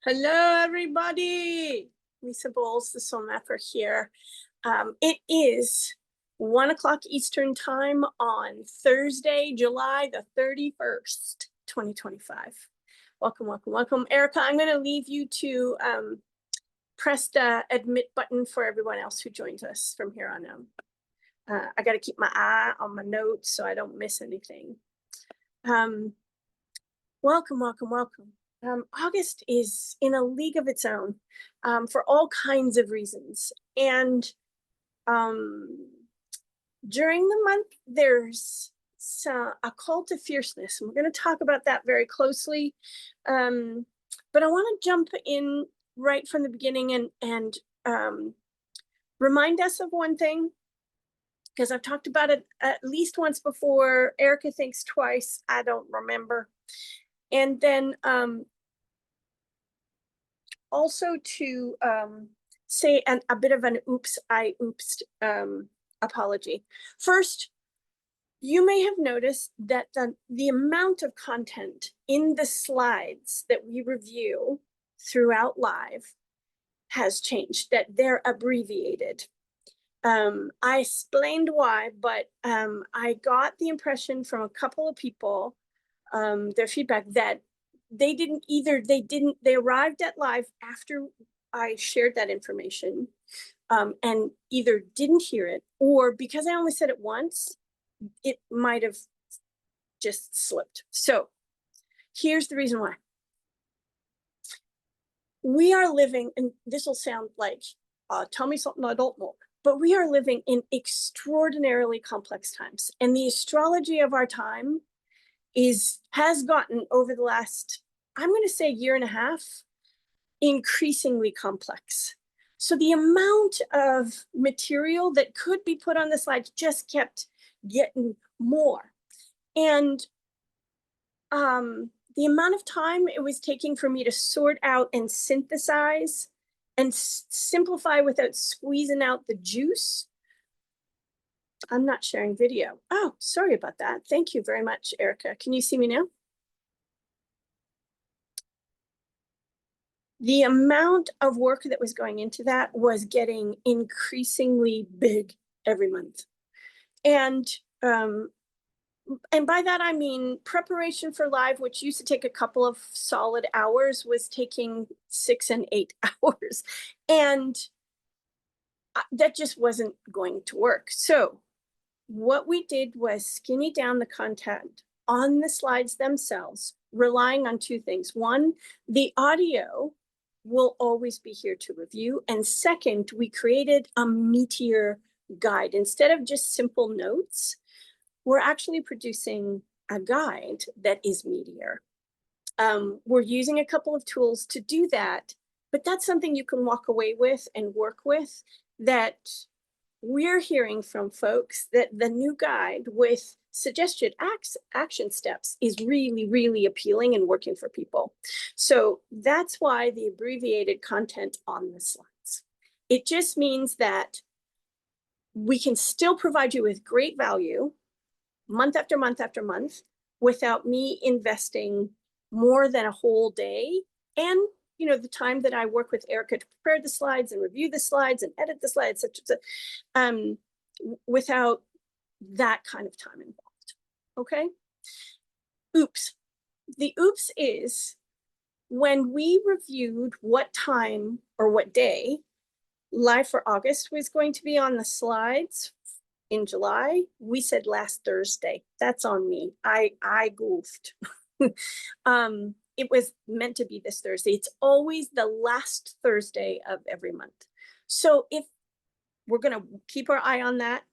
Hello, everybody. Lisa Bowles, the Soul Mapper here. It is 1 o'clock Eastern Time on Thursday, July the 31st, 2025. Welcome, welcome, welcome. Erica, I'm going to leave you to press the admit button for everyone else who joins us from here on out. I got to keep my eye on my notes so I don't miss anything. Welcome, welcome, welcome. August is in a league of its own for all kinds of reasons. And during the month, there's a call to fierceness. And we're going to talk about that very closely. But I want to jump in right from the beginning and remind us of one thing, because I've talked about it at least once before. Erica thinks twice. I don't remember. And then also to say a bit of an oops, I oopsed apology. First, you may have noticed that the amount of content in the slides that we review throughout live has changed, that they're abbreviated. I explained why, but I got the impression from a couple of people, their feedback, that they arrived at live after I shared that information, and either didn't hear it, or because I only said it once, it might have just slipped. So here's the reason why. We are living, and this will sound like, tell me something I don't know, but we are living in extraordinarily complex times. And the astrology of our time has gotten, over the last, I'm going to say, year and a half, increasingly complex. So the amount of material that could be put on the slides just kept getting more. And the amount of time it was taking for me to sort out and synthesize and simplify without squeezing out the juice. I'm not sharing video. Oh, sorry about that. Thank you very much, Erica. Can you see me now? The amount of work that was going into that was getting increasingly big every month. And by that, I mean preparation for live, which used to take a couple of solid hours, was taking 6 and 8 hours. And that just wasn't going to work. So what we did was skinny down the content on the slides themselves, relying on two things. One, the audio will always be here to review. And second, we created a meatier guide. Instead of just simple notes, we're actually producing a guide that is meatier. We're using a couple of tools to do that, but that's something you can walk away with and work with. That we're hearing from folks that the new guide with suggested action steps is really, really appealing and working for people. So that's why the abbreviated content on the slides. It just means that we can still provide you with great value month after month after month without me investing more than a whole day, and the time that I work with Erica to prepare the slides and review the slides and edit the slides, such without that kind of time involved. Okay. Oops. The oops is when we reviewed what time or what day live for August was going to be on the slides in July, we said last Thursday. That's on me. I goofed. It was meant to be this Thursday. It's always the last Thursday of every month. So if we're going to keep our eye on that,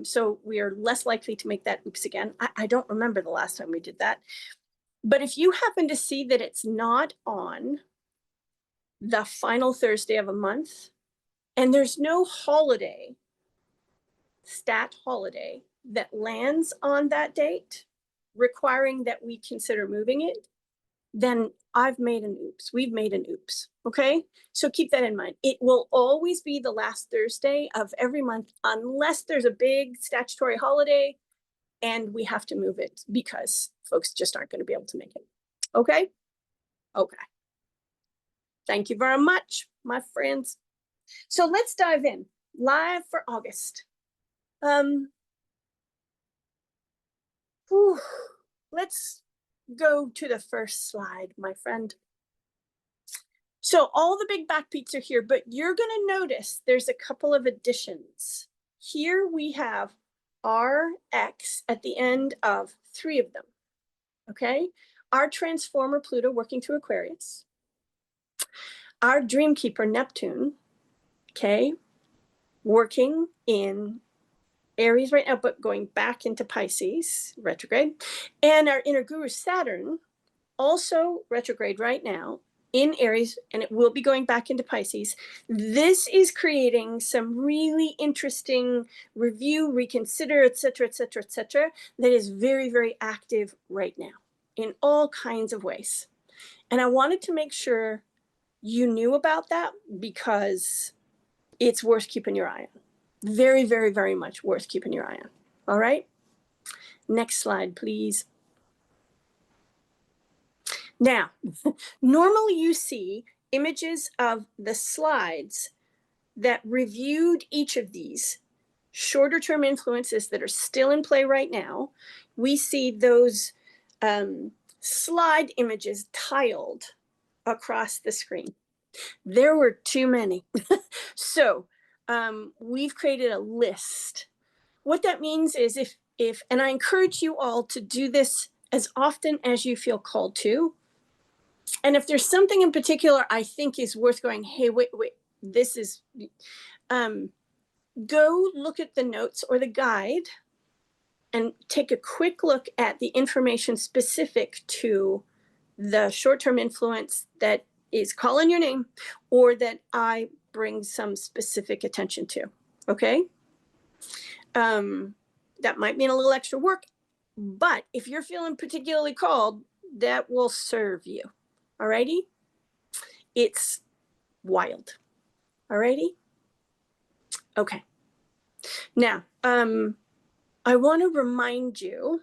so we are less likely to make that oops again. I don't remember the last time we did that. But if you happen to see that it's not on the final Thursday of a month, and there's no holiday, stat holiday, that lands on that date, requiring that we consider moving it, then I've made an oops. We've made an oops. Okay. So keep that in mind. It will always be the last Thursday of every month, unless there's a big statutory holiday and we have to move it because folks just aren't going to be able to make it. Okay. Okay. Thank you very much, my friends. So let's dive in. Live for August. Let's go to the first slide, my friend. So all the big backbeats are here, but you're going to notice there's a couple of additions. Here we have RX at the end of 3 of them. Okay, our transformer Pluto working through Aquarius, our Dreamkeeper Neptune, okay, working in Aries right now, but going back into Pisces, retrograde, and our inner guru Saturn, also retrograde right now in Aries, and it will be going back into Pisces. This is creating some really interesting review, reconsider, etc., etc., etc., that is very, very active right now in all kinds of ways. And I wanted to make sure you knew about that because it's worth keeping your eye on. Very, very, very much worth keeping your eye on. All right. Next slide, please. Now, normally you see images of the slides that reviewed each of these shorter term influences that are still in play right now. We see those slide images tiled across the screen. There were too many. So we've created a list. What that means is if, and I encourage you all to do this as often as you feel called to. And if there's something in particular I think is worth going, hey, wait, this is, go look at the notes or the guide and take a quick look at the information specific to the short-term influence that is calling your name or that I bring some specific attention to, okay? That might mean a little extra work, but if you're feeling particularly called, that will serve you, all righty? It's wild, all righty? Okay. Now, I want to remind you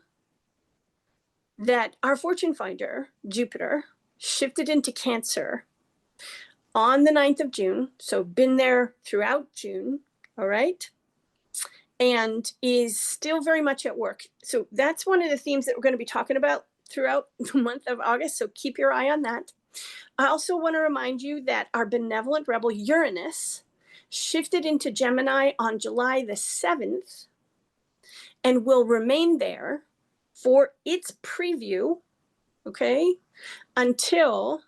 that our fortune finder, Jupiter, shifted into Cancer on the 9th of June. So been there throughout June, all right? And is still very much at work. So that's one of the themes that we're going to be talking about throughout the month of August. So keep your eye on that. I also want to remind you that our benevolent rebel Uranus shifted into Gemini on July the 7th and will remain there for its preview, okay, until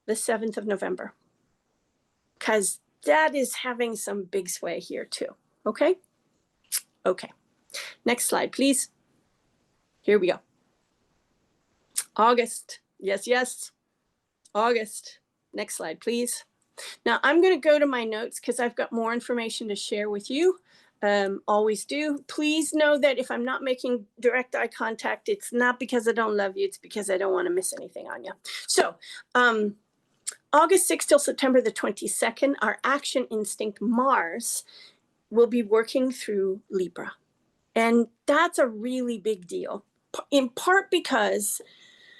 the 7th of November, because that is having some big sway here too, okay? Okay, next slide, please. Here we go. August, yes, yes, August. Next slide, please. Now I'm going to go to my notes because I've got more information to share with you. Always do. Please know that if I'm not making direct eye contact, it's not because I don't love you, it's because I don't want to miss anything on you. So August 6th till September the 22nd, our action instinct Mars will be working through Libra. And that's a really big deal, in part because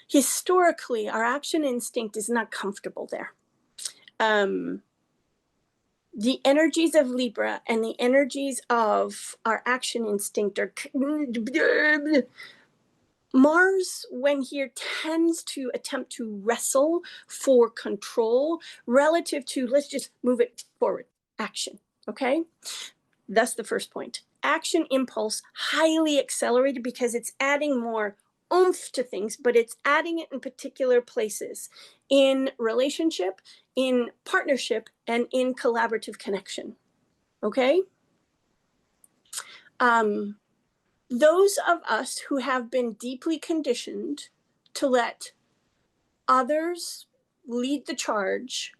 historically our action instinct is not comfortable there. The energies of Libra and the energies of our action instinct are Mars, when here, tends to attempt to wrestle for control relative to, let's just move it forward, action, okay? That's the first point. Action impulse, highly accelerated because it's adding more oomph to things, but it's adding it in particular places, in relationship, in partnership, and in collaborative connection, okay? Those of us who have been deeply conditioned to let others lead the charge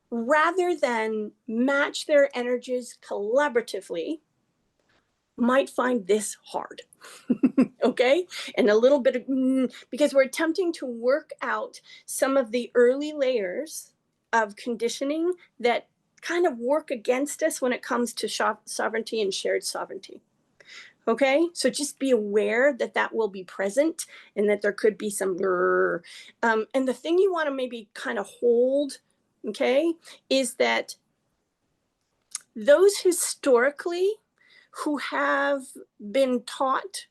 rather than match their energies collaboratively might find this hard, okay? And a little bit of, because we're attempting to work out some of the early layers of conditioning that kind of work against us when it comes to sovereignty and shared sovereignty. Okay, so just be aware that that will be present and that there could be some and the thing you want to maybe kind of hold okay, is that those historically who have been taught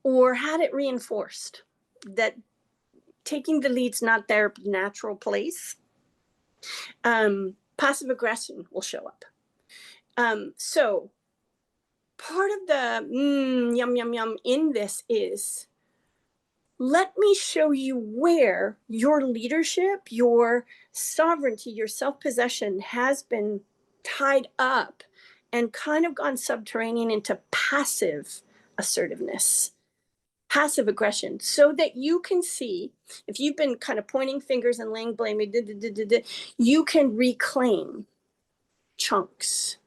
or had it reinforced that taking the lead's not their natural place, passive aggression will show up. So part of the yum, yum, yum in this is, let me show you where your leadership, your sovereignty, your self-possession has been tied up and kind of gone subterranean into passive assertiveness, passive aggression, so that you can see, if you've been kind of pointing fingers and laying blame, you can reclaim chunks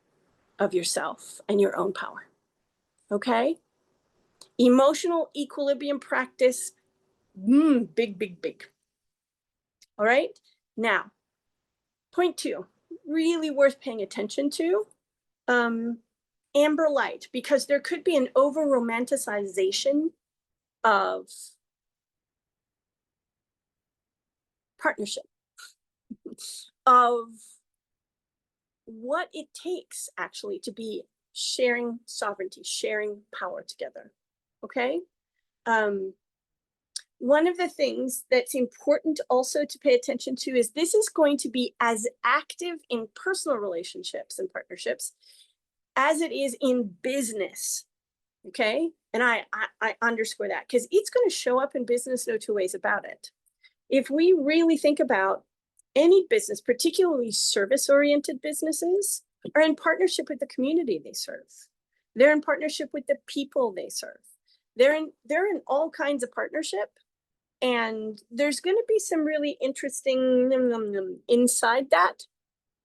of yourself and your own power. Okay? Emotional equilibrium practice, big, big, big. All right? Now, point 2, really worth paying attention to, amber light, because there could be an over romanticization of partnership, of what it takes actually to be sharing sovereignty, sharing power together. Okay? One of the things that's important also to pay attention to is this is going to be as active in personal relationships and partnerships as it is in business. Okay? And I underscore that because it's going to show up in business, no two ways about it. If we really think about any business, particularly service-oriented businesses, are in partnership with the community they serve. They're in partnership with the people they serve. They're in all kinds of partnership. And there's going to be some really interesting inside that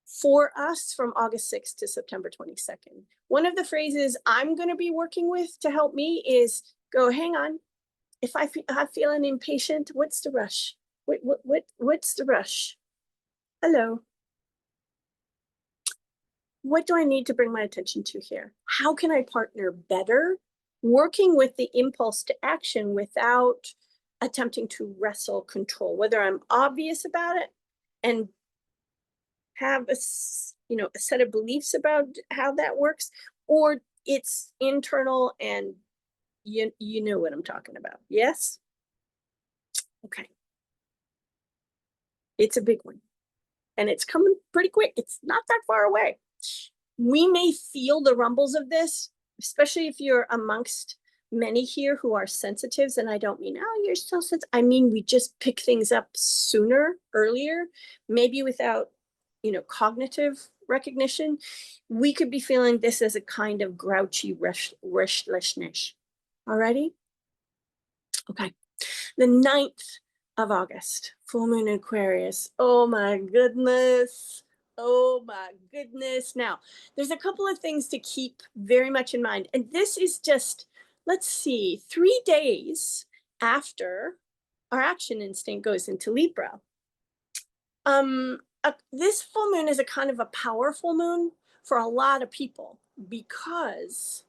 for us from August 6th to September 22nd. One of the phrases I'm going to be working with to help me is go, hang on. If I'm feeling impatient, what's the rush? What's the rush? Hello. What do I need to bring my attention to here? How can I partner better? Working with the impulse to action without attempting to wrestle control, whether I'm obvious about it and have a set of beliefs about how that works, or it's internal and you know what I'm talking about. Yes? Okay. It's a big one. And it's coming pretty quick. It's not that far away. We may feel the rumbles of this, especially if you're amongst many here who are sensitives. And I don't mean, oh, you're so sensitive. I mean, we just pick things up sooner, earlier, maybe without, cognitive recognition. We could be feeling this as a kind of grouchy restlessness. Alrighty? Okay. The 9th of August, full moon in Aquarius. Oh my goodness. Oh my goodness. Now, there's a couple of things to keep very much in mind. And this is just, let's see, 3 days after our action instinct goes into Libra. This full moon is a kind of a powerful moon for a lot of people because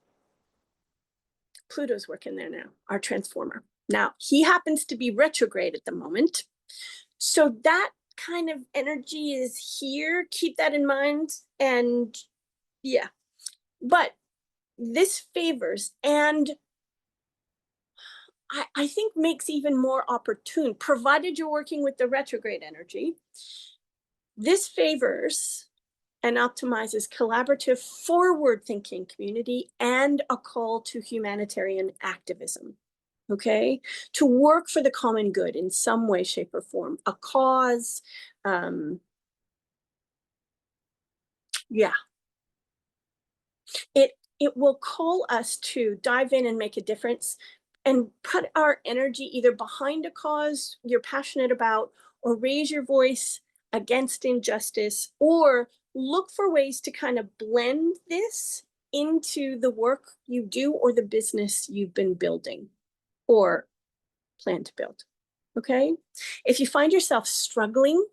Pluto's working there now, our transformer. Now, he happens to be retrograde at the moment. So that kind of energy is here. Keep that in mind. And yeah, but this favors and I think makes even more opportune, provided you're working with the retrograde energy. This favors and optimizes collaborative, forward-thinking community and a call to humanitarian activism. Okay, to work for the common good in some way, shape, or form, a cause. Yeah, it will call us to dive in and make a difference and put our energy either behind a cause you're passionate about, or raise your voice against injustice, or look for ways to kind of blend this into the work you do or the business you've been building or plan to build. Okay? If you find yourself struggling,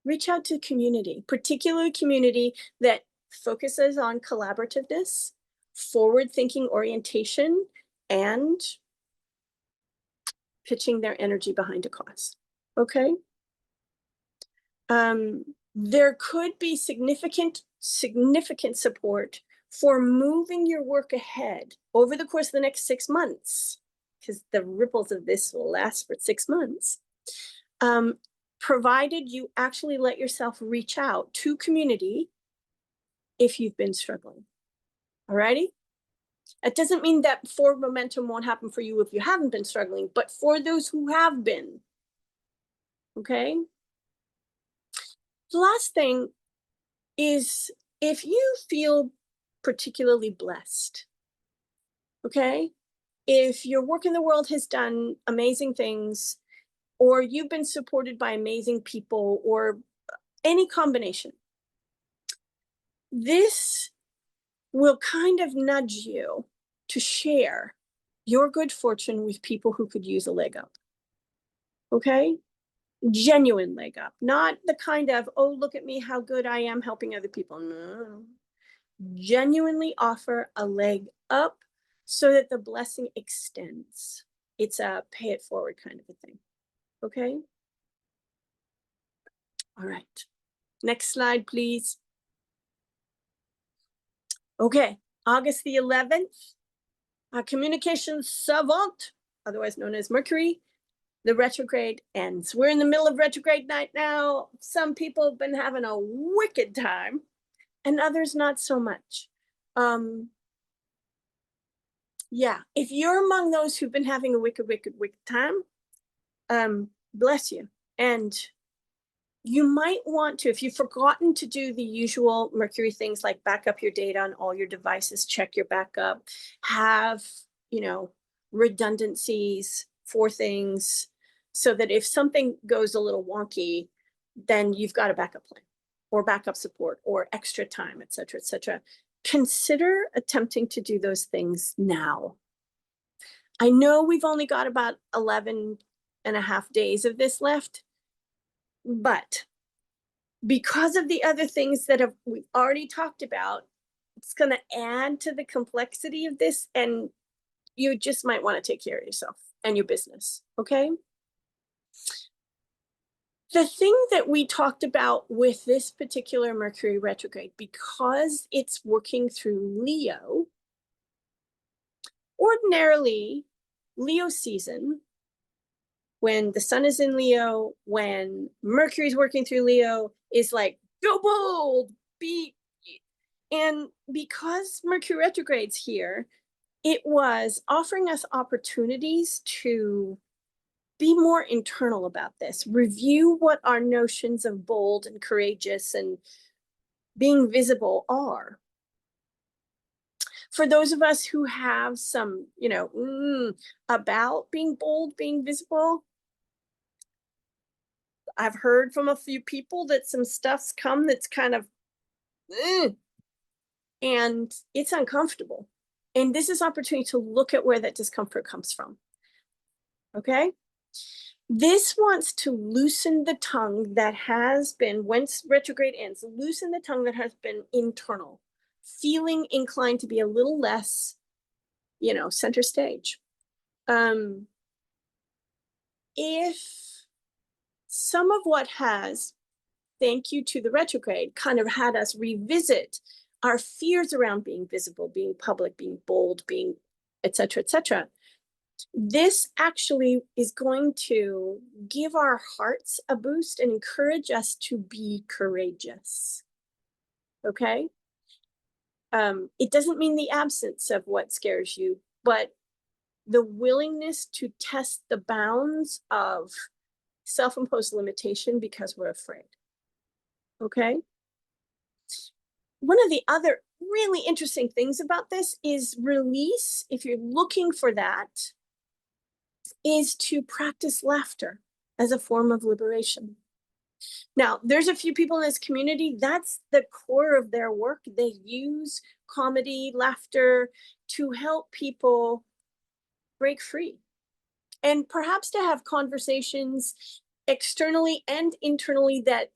reach out to community, particularly community that focuses on collaborativeness, forward-thinking orientation, and pitching their energy behind a cause. Okay? There could be significant support for moving your work ahead over the course of the next 6 months, because the ripples of this will last for 6 months, provided you actually let yourself reach out to community if you've been struggling. Alrighty? It doesn't mean that forward momentum won't happen for you if you haven't been struggling, but for those who have been, okay? The last thing is, if you feel particularly blessed, okay? If your work in the world has done amazing things, or you've been supported by amazing people, or any combination, this will kind of nudge you to share your good fortune with people who could use a leg up. Okay? Genuine leg up, not the kind of, oh, look at me, how good I am helping other people. No. Genuinely offer a leg up so that the blessing extends. It's a pay it forward kind of a thing. Okay? All right. Next slide, please. Okay, August the 11th, communication savant, otherwise known as Mercury, the retrograde ends. We're in the middle of retrograde night now. Some people have been having a wicked time, and others not so much. Yeah, if you're among those who've been having a wicked time, bless you. And you might want to, if you've forgotten to do the usual Mercury things like back up your data on all your devices, check your backup, have, redundancies for things, so that if something goes a little wonky, then you've got a backup plan or backup support or extra time, et cetera, et cetera. Consider attempting to do those things now. I know we've only got about 11 and a half days of this left, but because of the other things that we've already talked about, it's going to add to the complexity of this, and you just might want to take care of yourself and your business, okay? The thing that we talked about with this particular Mercury retrograde, because it's working through Leo, ordinarily, Leo season, when the sun is in Leo, when Mercury's working through Leo, is like, go bold, and because Mercury retrograde's here, it was offering us opportunities to be more internal about this, review what our notions of bold and courageous and being visible are. For those of us who have some, about being bold, being visible, I've heard from a few people that some stuff's come that's kind of, and it's uncomfortable. And this is opportunity to look at where that discomfort comes from. Okay? This wants to loosen the tongue that has been, once retrograde ends, loosen the tongue that has been internal, feeling inclined to be a little less, center stage. If some of what has, thank you to the retrograde, kind of had us revisit our fears around being visible, being public, being bold, being et cetera, this actually is going to give our hearts a boost and encourage us to be courageous. Okay? It doesn't mean the absence of what scares you, but the willingness to test the bounds of self-imposed limitation because we're afraid. Okay? One of the other really interesting things about this is release, if you're looking for that, is to practice laughter as a form of liberation. Now, there's a few people in this community, that's the core of their work. They use comedy, laughter to help people break free, and perhaps to have conversations externally and internally that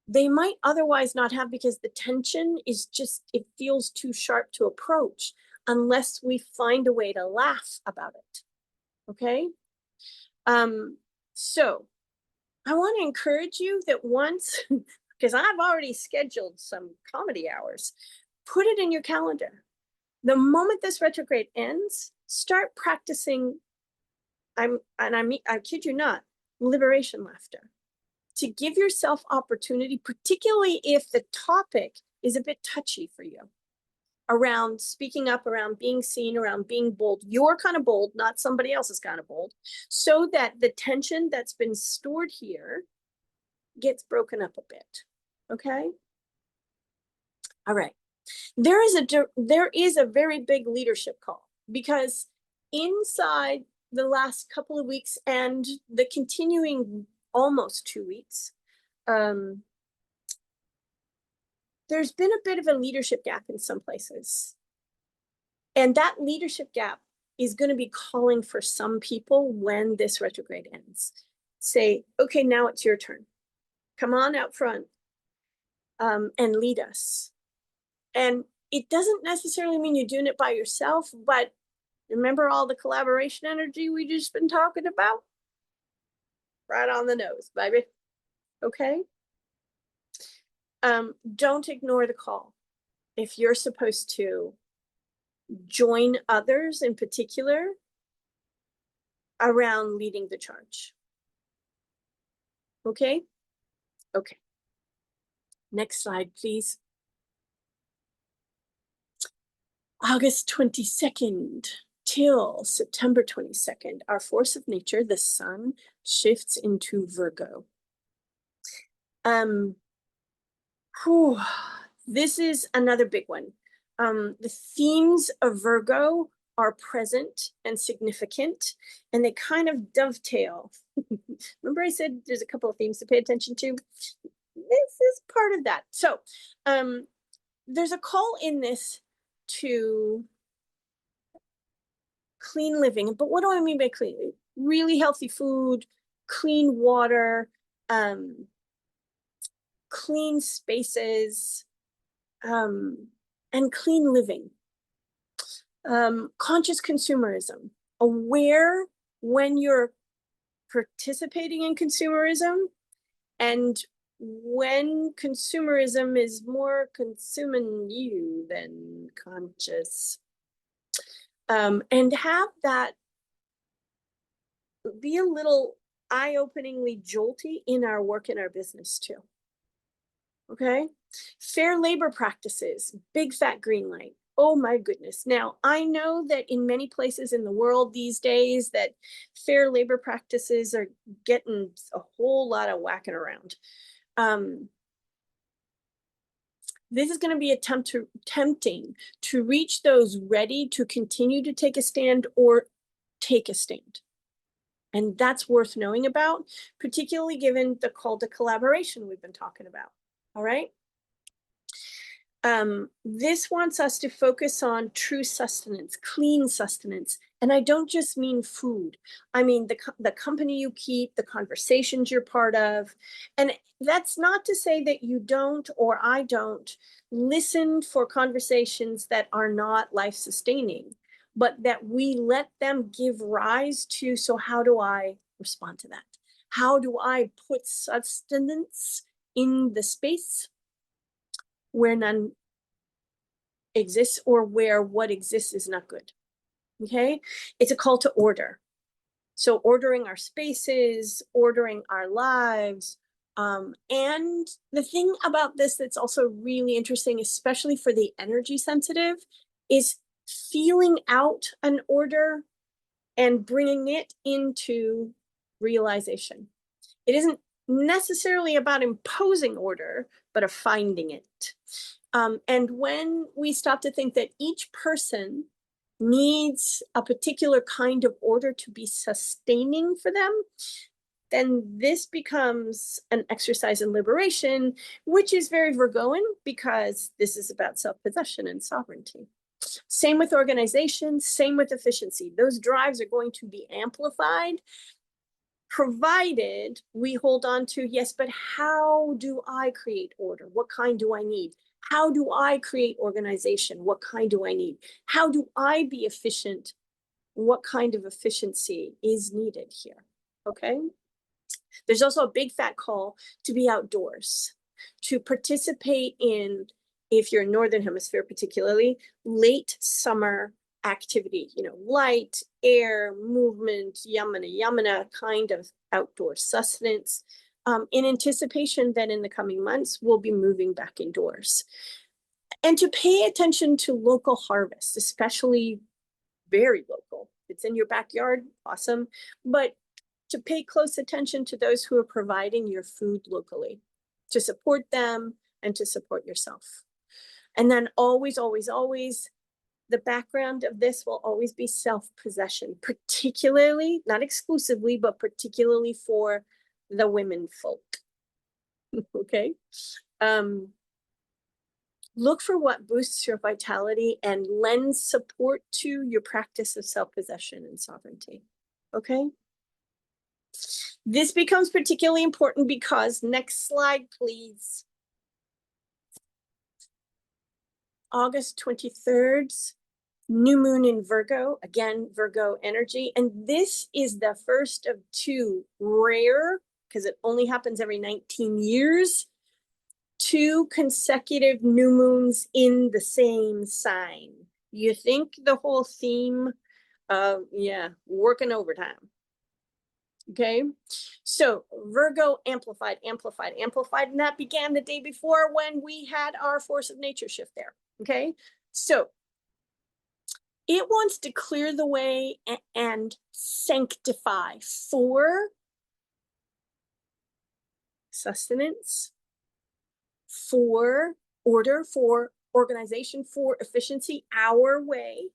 they might otherwise not have, because the tension is just, it feels too sharp to approach unless we find a way to laugh about it. Okay? So I want to encourage you that once, because I've already scheduled some comedy hours, put it in your calendar. The moment this retrograde ends, start practicing. I kid you not, liberation laughter, to give yourself opportunity, particularly if the topic is a bit touchy for you, around speaking up, around being seen, around being bold. Your kind of bold, not somebody else's kind of bold, so that the tension that's been stored here gets broken up a bit. Okay? All right. There is a very big leadership call, because inside the last couple of weeks and the continuing almost 2 weeks, there's been a bit of a leadership gap in some places. And that leadership gap is going to be calling for some people when this retrograde ends. Say, okay, now it's your turn. Come on out front, and lead us. And it doesn't necessarily mean you're doing it by yourself, but remember all the collaboration energy we just been talking about? Right on the nose, baby. Okay? Don't ignore the call. If you're supposed to join others in particular around leading the charge. Okay? Okay. Next slide, please. August 22nd till September 22nd, our force of nature, the sun, shifts into Virgo. This is another big one. The themes of Virgo are present and significant, and they kind of dovetail. Remember I said there's a couple of themes to pay attention to? This is part of that. So there's a call in this to clean living. But what do I mean by clean? Really healthy food, clean water, clean spaces, and clean living. Conscious consumerism, aware when you're participating in consumerism, and when consumerism is more consuming you than conscious. And have that be a little eye-openingly jolty in our work, in our business too. Okay? Fair labor practices, big fat green light. Oh my goodness. Now, I know that in many places in the world these days that fair labor practices are getting a whole lot of whacking around. This is going to be tempting to reach those ready to continue to take a stand or take a stand. And that's worth knowing about, particularly given the call to collaboration we've been talking about. All right. This wants us to focus on true sustenance, clean sustenance. And I don't just mean food. I mean the company you keep, the conversations you're part of. And that's not to say that you don't, or I don't, listen for conversations that are not life-sustaining, but that we let them give rise to, so how do I respond to that? How do I put sustenance in the space where none exists, or where what exists is not good? Okay, it's a call to order. So ordering our spaces, ordering our lives. And the thing about this that's also really interesting, especially for the energy sensitive, is feeling out an order and bringing it into realization. It isn't necessarily about imposing order, but of finding it. And when we stop to think that each person needs a particular kind of order to be sustaining for them, then this becomes an exercise in liberation, which is very Virgoan, because this is about self-possession and sovereignty. Same with organization, same with efficiency. Those drives are going to be amplified, provided we hold on to, yes, but how do I create order? What kind do I need? How do I create organization? What kind do I need? How do I be efficient? What kind of efficiency is needed here? Okay. There's also a big fat call to be outdoors, to participate in, if you're in Northern Hemisphere particularly, late summer activity, light, air, movement, yamana kind of outdoor sustenance, in anticipation that in the coming months, we'll be moving back indoors. And to pay attention to local harvests, especially very local. If it's in your backyard, awesome. But to pay close attention to those who are providing your food locally, to support them and to support yourself. And then always, always, always, the background of this will always be self-possession, particularly, not exclusively, but particularly for the women folk. Okay. Look for what boosts your vitality and lends support to your practice of self-possession and sovereignty. Okay. This becomes particularly important because, next slide, please. August 23rd, new moon in Virgo, again, Virgo energy. And this is the first of two rare, because it only happens every 19 years, 2 consecutive new moons in the same sign. You think the whole theme of, working overtime. Okay, so Virgo amplified, amplified, amplified, and that began the day before when we had our force of nature shift there. Okay, so it wants to clear the way and sanctify for sustenance, for order, for organization, for efficiency, our way.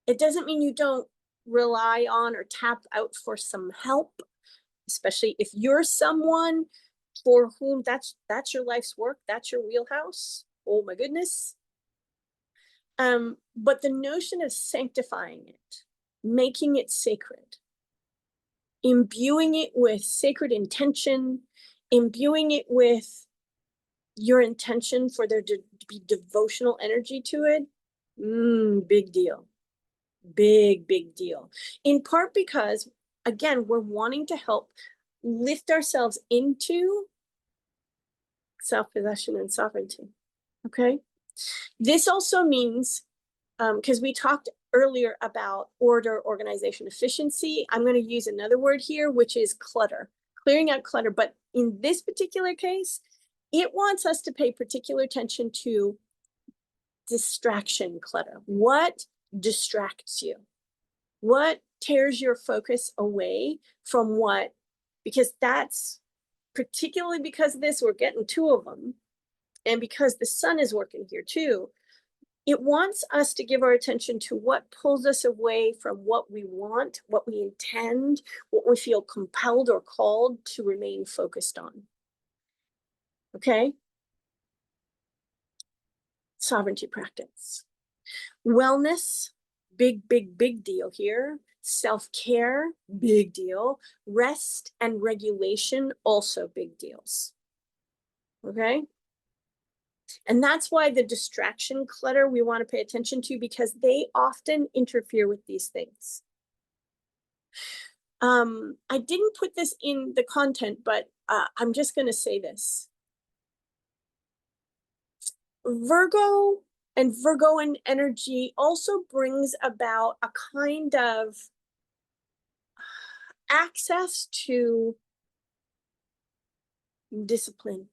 It doesn't mean you don't rely on or tap out for some help, especially if you're someone for whom that's your life's work, that's your wheelhouse. Oh my goodness. But the notion of sanctifying it, making it sacred, imbuing it with sacred intention, imbuing it with your intention for there to be devotional energy to it, big deal. Big, big deal. In part because, again, we're wanting to help lift ourselves into self-possession and sovereignty. Okay. This also means, because we talked earlier about order, organization, efficiency, I'm going to use another word here, which is clutter, clearing out clutter. But in this particular case, it wants us to pay particular attention to distraction clutter. What distracts you? What tears your focus away from what? Because that's, particularly because of this, we're getting 2 of them. And because the sun is working here too, it wants us to give our attention to what pulls us away from what we want, what we intend, what we feel compelled or called to remain focused on. Okay? Sovereignty practice. Wellness, big, big, big deal here. Self-care, big deal. Rest and regulation, also big deals. Okay? And that's why the distraction clutter we want to pay attention to, because they often interfere with these things. I didn't put this in the content, but I'm just going to say this. Virgo and Virgoan energy also brings about a kind of access to discipline.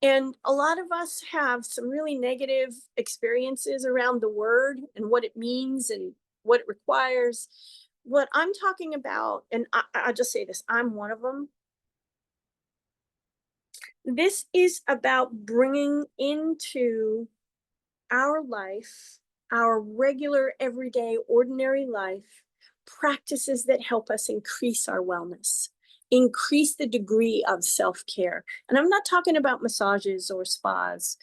And a lot of us have some really negative experiences around the word and what it means and what it requires. What I'm talking about, and I'll just say this, I'm one of them. This is about bringing into our life, our regular, everyday, ordinary life, practices that help us increase our wellness, increase the degree of self-care. And I'm not talking about massages or spas.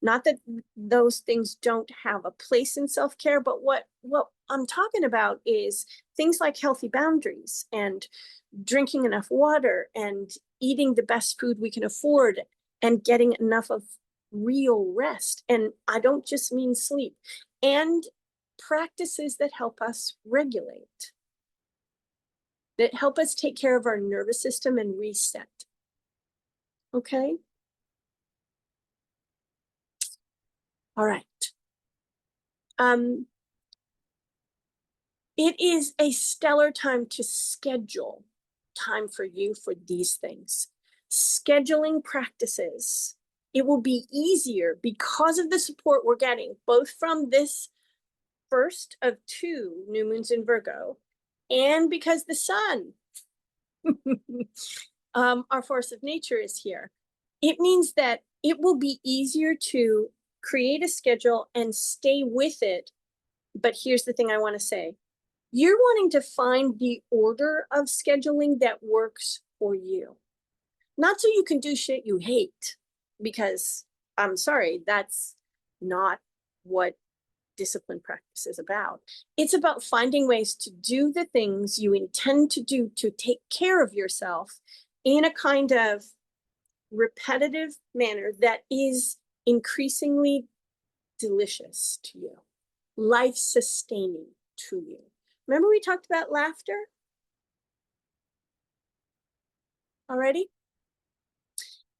Not that those things don't have a place in self-care, but what I'm talking about is things like healthy boundaries and drinking enough water and eating the best food we can afford and getting enough of real rest. And I don't just mean sleep, and practices that help us regulate. that help us take care of our nervous system and reset. Okay? All right. It is a stellar time to schedule time for you for these things. Scheduling practices. It will be easier because of the support we're getting, both from this first of 2 new moons in Virgo, and because the sun, our force of nature, is here. It means that it will be easier to create a schedule and stay with it. But here's the thing I want to say. You're wanting to find the order of scheduling that works for you. Not so you can do shit you hate, because I'm sorry, that's not what discipline practice is about. It's about finding ways to do the things you intend to do to take care of yourself in a kind of repetitive manner that is increasingly delicious to you, life-sustaining to you. Remember we talked about laughter already?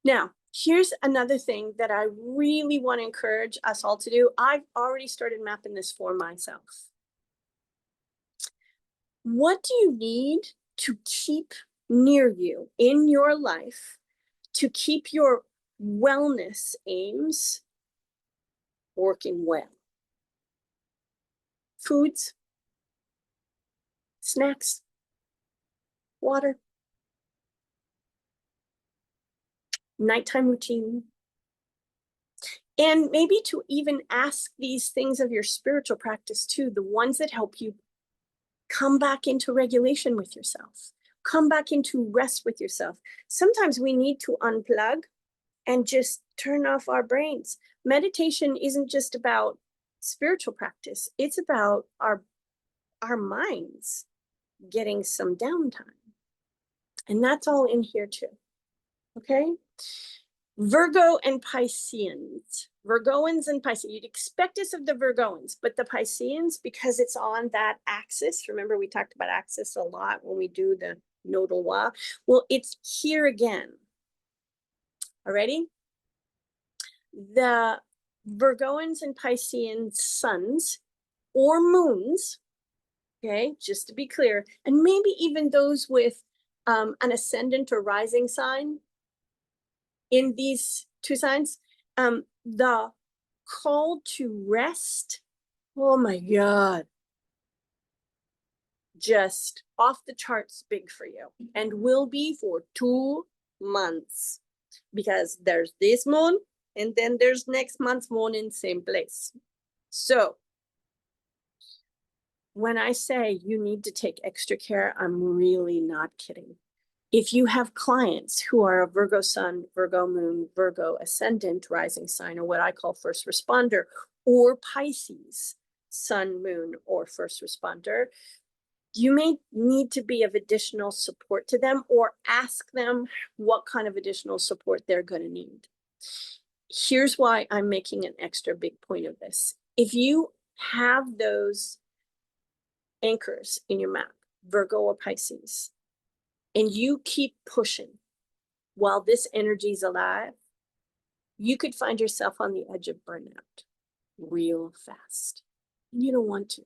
Now, here's another thing that I really want to encourage us all to do. I've already started mapping this for myself. What do you need to keep near you in your life to keep your wellness aims working well? Foods, snacks, water, nighttime routine, and maybe to even ask these things of your spiritual practice too, the ones that help you come back into regulation with yourself, come back into rest with yourself. Sometimes we need to unplug and just turn off our brains. Meditation isn't just about spiritual practice, it's about our minds getting some downtime. And that's all in here too. Okay? Virgo and Pisceans. Virgoans and Pisceans. You'd expect this of the Virgoans, but the Pisceans, because it's on that axis, remember we talked about axis a lot when we do the nodal wa. Well, it's here again. Alrighty? The Virgoans and Piscean suns or moons, okay, just to be clear, and maybe even those with an ascendant or rising sign in these 2 signs, the call to rest, oh my God, just off the charts big for you, and will be for 2 months, because there's this moon and then there's next month's moon in same place. So when I say you need to take extra care, I'm really not kidding. If you have clients who are a Virgo sun, Virgo moon, Virgo ascendant, rising sign, or what I call first responder, or Pisces, sun, moon, or first responder, you may need to be of additional support to them, or ask them what kind of additional support they're going to need. Here's why I'm making an extra big point of this. If you have those anchors in your map, Virgo or Pisces, and you keep pushing while this energy is alive, you could find yourself on the edge of burnout real fast. And you don't want to.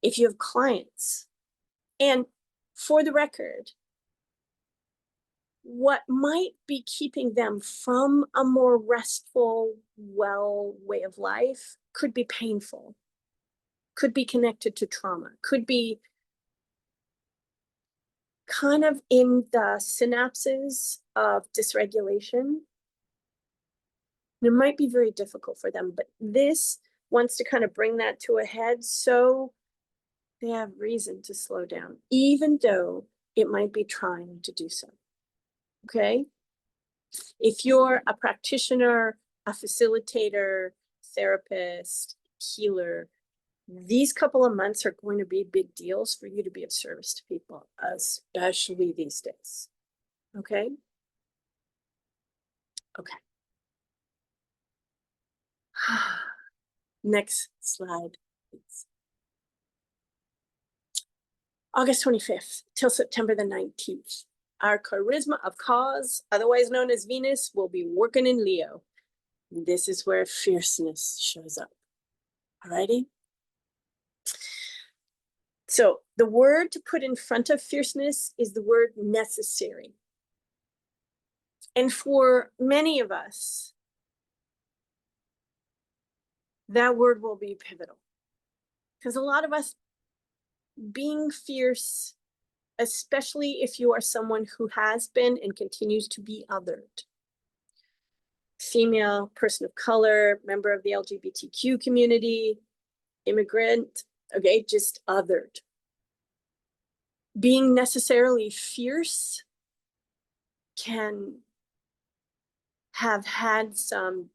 If you have clients, and for the record, what might be keeping them from a more restful, well way of life could be painful, could be connected to trauma, could be kind of in the synapses of dysregulation. It might be very difficult for them, but this wants to kind of bring that to a head so they have reason to slow down, even though it might be trying to do so. Okay? If you're a practitioner, a facilitator, therapist, healer, these couple of months are going to be big deals for you to be of service to people, especially these days. Okay? Okay. Next slide, please. August 25th till September the 19th. Our charisma of cause, otherwise known as Venus, will be working in Leo. This is where fierceness shows up. Alrighty? So the word to put in front of fierceness is the word necessary. And for many of us, that word will be pivotal. Because a lot of us being fierce, especially if you are someone who has been and continues to be othered, female, person of color, member of the LGBTQ community, immigrant, okay, just othered. Being necessarily fierce can have had some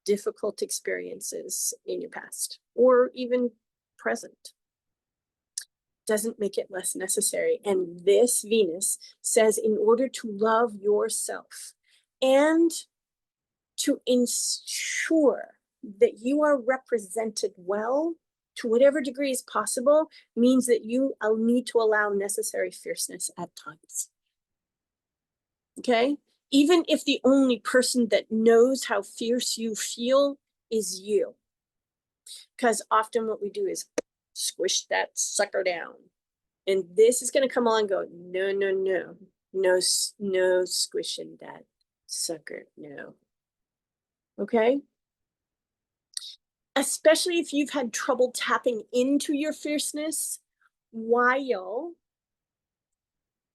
difficult experiences in your past or even present. Doesn't make it less necessary. And this Venus says, in order to love yourself and to ensure that you are represented well to whatever degree is possible, means that you need to allow necessary fierceness at times. Okay? Even if the only person that knows how fierce you feel is you. Because often what we do is squish that sucker down. And this is going to come along and go, no, no, no. No squishing that sucker, no. Okay? Especially if you've had trouble tapping into your fierceness while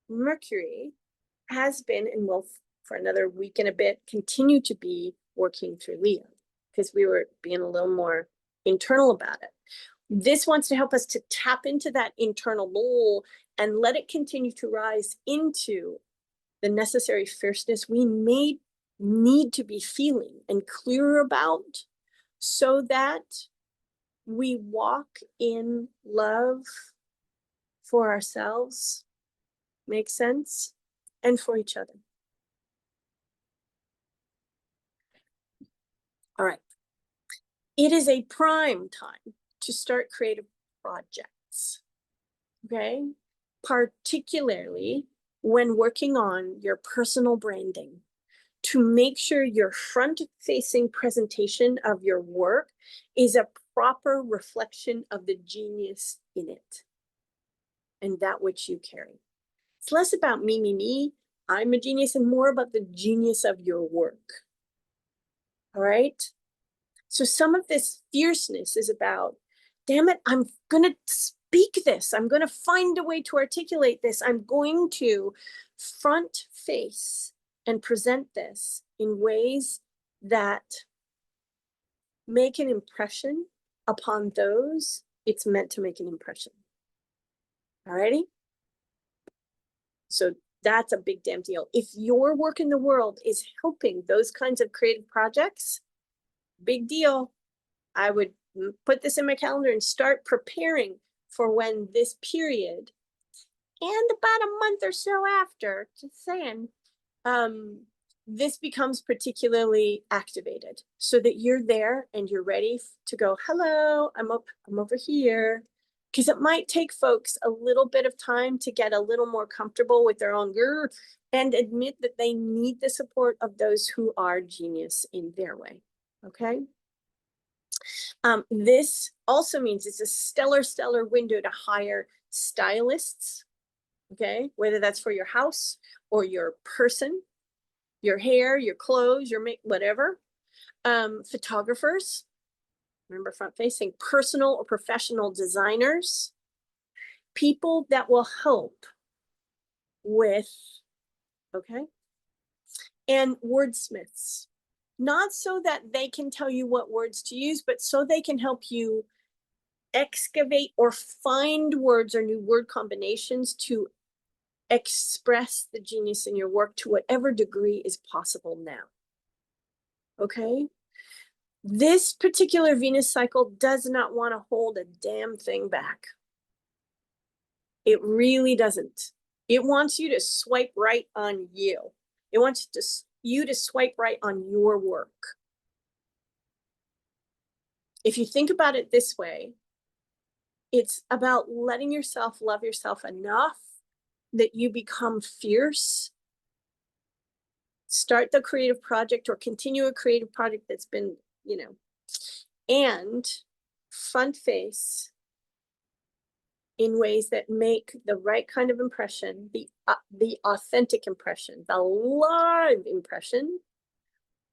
Mercury has been and will for another week and a bit continue to be working through Leo, because we were being a little more internal about it. This wants to help us to tap into that internal bowl and let it continue to rise into the necessary fierceness we may need to be feeling and clearer about, so that we walk in love for ourselves, make sense, and for each other. All right. It is a prime time to start creative projects, okay? Particularly when working on your personal branding, to make sure your front-facing presentation of your work is a proper reflection of the genius in it and that which you carry. It's less about me, I'm a genius, and more about the genius of your work. All right? So some of this fierceness is about, damn it, I'm going to speak this. I'm going to find a way to articulate this. I'm going to front face and present this in ways that make an impression upon those it's meant to make an impression. Alrighty? So that's a big damn deal. If your work in the world is helping those kinds of creative projects, big deal. I would put this in my calendar and start preparing for when this period and about a month or so after, just saying, this becomes particularly activated, so that you're there and you're ready to go, hello, I'm over here. Because it might take folks a little bit of time to get a little more comfortable with their own grr and admit that they need the support of those who are genius in their way. Okay. This also means it's a stellar window to hire stylists. Okay. Whether that's for your house or your person, your hair, your clothes, your make, whatever. Photographers, remember front facing, personal or professional designers, people that will help with, okay, and wordsmiths, not so that they can tell you what words to use, but so they can help you excavate or find words or new word combinations to express the genius in your work to whatever degree is possible now. Okay? This particular Venus cycle does not want to hold a damn thing back. It really doesn't. It wants you to swipe right on you. It wants you to swipe right on your work. If you think about it this way, It's about letting yourself love yourself enough that you become fierce. Start the creative project or continue a creative project that's been, and front face in ways that make the right kind of impression, the authentic impression, the live impression,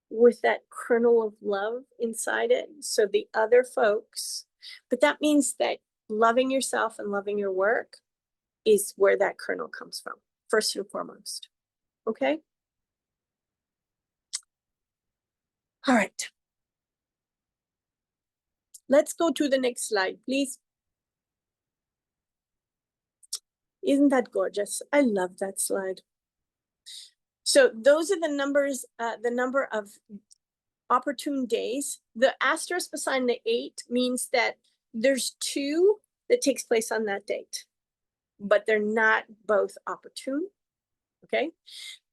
with that kernel of love inside it. So the other folks, but that means that loving yourself and loving your work is where that kernel comes from, first and foremost. Okay? All right. Let's go to the next slide, please. Isn't that gorgeous? I love that slide. So those are the numbers, the number of opportune days. The asterisk beside the 8 means that there's 2 that takes place on that date, but they're not both opportune. Okay.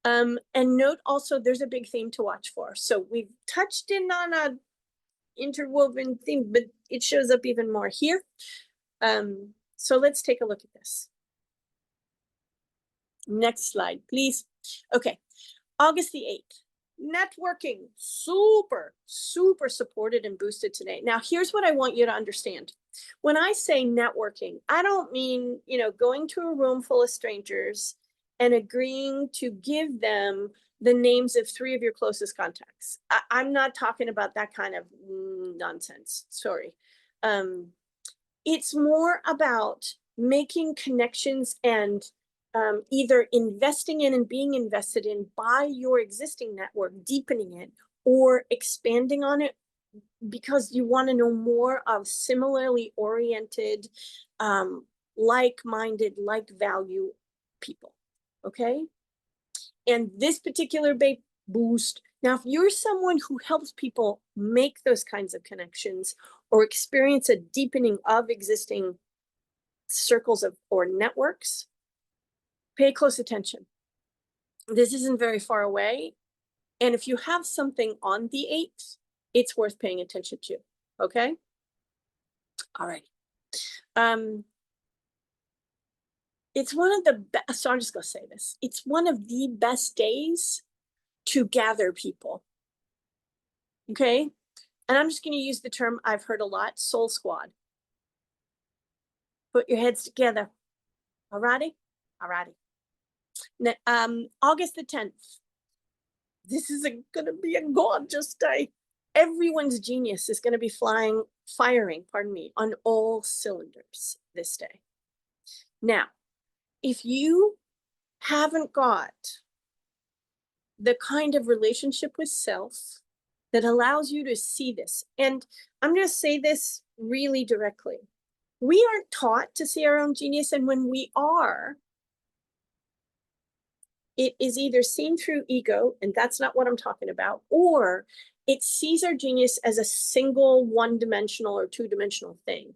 And note also there's a big theme to watch for. So we've touched in on a interwoven theme, but it shows up even more here. So let's take a look at this. Next slide, please. Okay, August the 8th. Networking, super, super supported and boosted today. Now, here's what I want you to understand. When I say networking, I don't mean, going to a room full of strangers and agreeing to give them the names of 3 of your closest contacts. I'm not talking about that kind of nonsense. Sorry. It's more about making connections and either investing in and being invested in by your existing network, deepening it, or expanding on it because you want to know more of similarly oriented, like-minded, like-value people. Okay? And this particular boost, now, if you're someone who helps people make those kinds of connections or experience a deepening of existing circles or networks, pay close attention. This isn't very far away. And if you have something on the 8th, it's worth paying attention to. Okay? All right. It's one of the best, so I'm just going to say this. It's one of the best days to gather people. Okay? And I'm just going to use the term I've heard a lot, soul squad. Put your heads together. Alrighty? Alrighty. August the 10th. This is going to be a gorgeous day. Everyone's genius is going to be firing, on all cylinders this day. Now, if you haven't got the kind of relationship with self that allows you to see this, and I'm going to say this really directly, we aren't taught to see our own genius, and when we are, it is either seen through ego, and that's not what I'm talking about, or it sees our genius as a single one-dimensional or two-dimensional thing.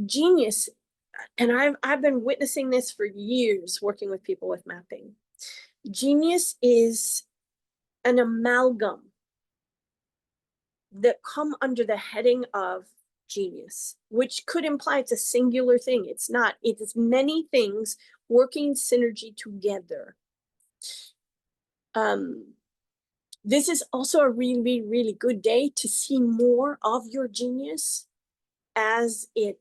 Genius, and I've been witnessing this for years working with people with mapping. Genius is an amalgam that come under the heading of genius, which could imply it's a singular thing. It's not. It is many things working synergy together. This is also a really, really good day to see more of your genius as it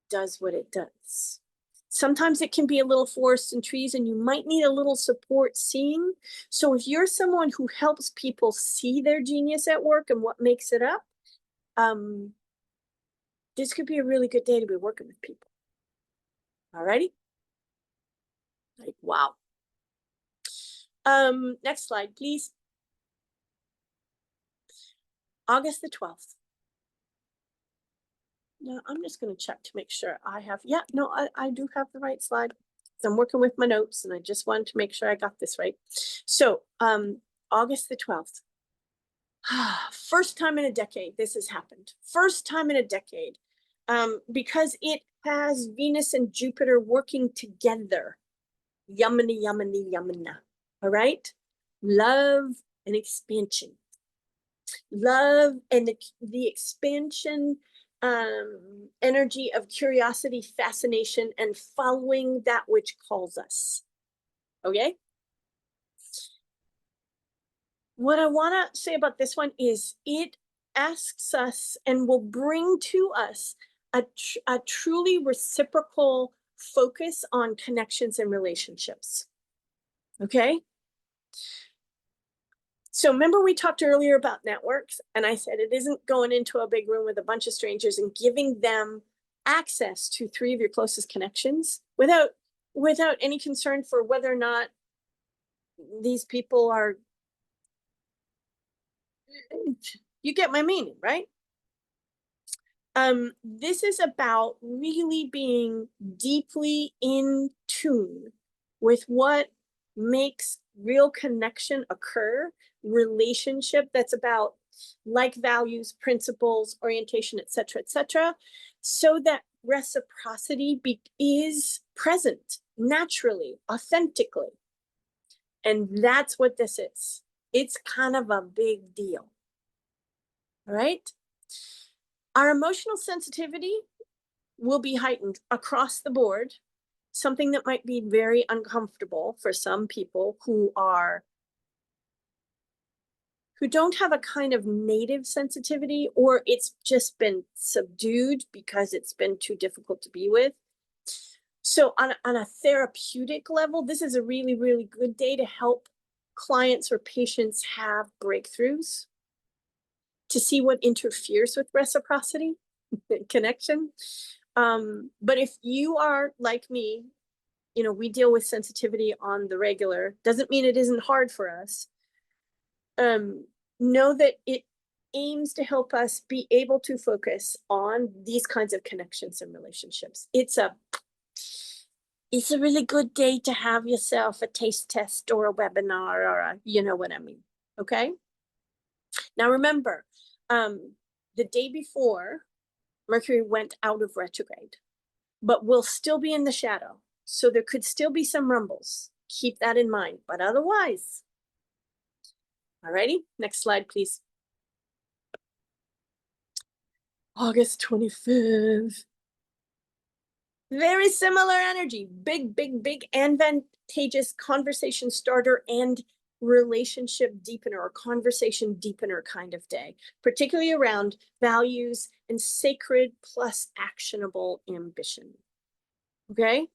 does what it does. Sometimes it can be a little forests and trees, and you might need a little support seeing. So if you're someone who helps people see their genius at work and what makes it up, this could be a really good day to be working with people. All righty? Like, wow. Next slide, please. August the 12th. Now, I'm just going to check to make sure I have, I do have the right slide. I'm working with my notes, and I just wanted to make sure I got this right. So, August the 12th. First time in a decade this has happened. First time in a decade. Because it has Venus and Jupiter working together. Yamana, yamana, yamana. All right? Love and expansion. Love and the expansion energy of curiosity, fascination, and following that which calls us. Okay? What I want to say about this one is it asks us and will bring to us a truly reciprocal focus on connections and relationships. Okay? So remember we talked earlier about networks, and I said it isn't going into a big room with a bunch of strangers and giving them access to 3 of your closest connections without any concern for whether or not these people are, you get my meaning, right? This is about really being deeply in tune with what makes real connection occur, relationship that's about like values, principles, orientation, etc., so that reciprocity is present naturally, authentically. And that's what this is. It's kind of a big deal. All right? Our emotional sensitivity will be heightened across the board, something that might be very uncomfortable for some people who don't have a kind of native sensitivity, or it's just been subdued because it's been too difficult to be with. So on a therapeutic level, this is a really, really good day to help clients or patients have breakthroughs, to see what interferes with reciprocity, connection. But if you are like me, we deal with sensitivity on the regular, doesn't mean it isn't hard for us. Know that it aims to help us be able to focus on these kinds of connections and relationships. It's a really good day to have yourself a taste test or a webinar or a, you know what I mean, okay? Now remember, the day before, Mercury went out of retrograde, but will still be in the shadow. So there could still be some rumbles. Keep that in mind, but otherwise. Alrighty, next slide, please. August 25th. Very similar energy. Big, big, big advantageous conversation starter and relationship deepener or conversation deepener kind of day, particularly around values and sacred plus actionable ambition. Okay?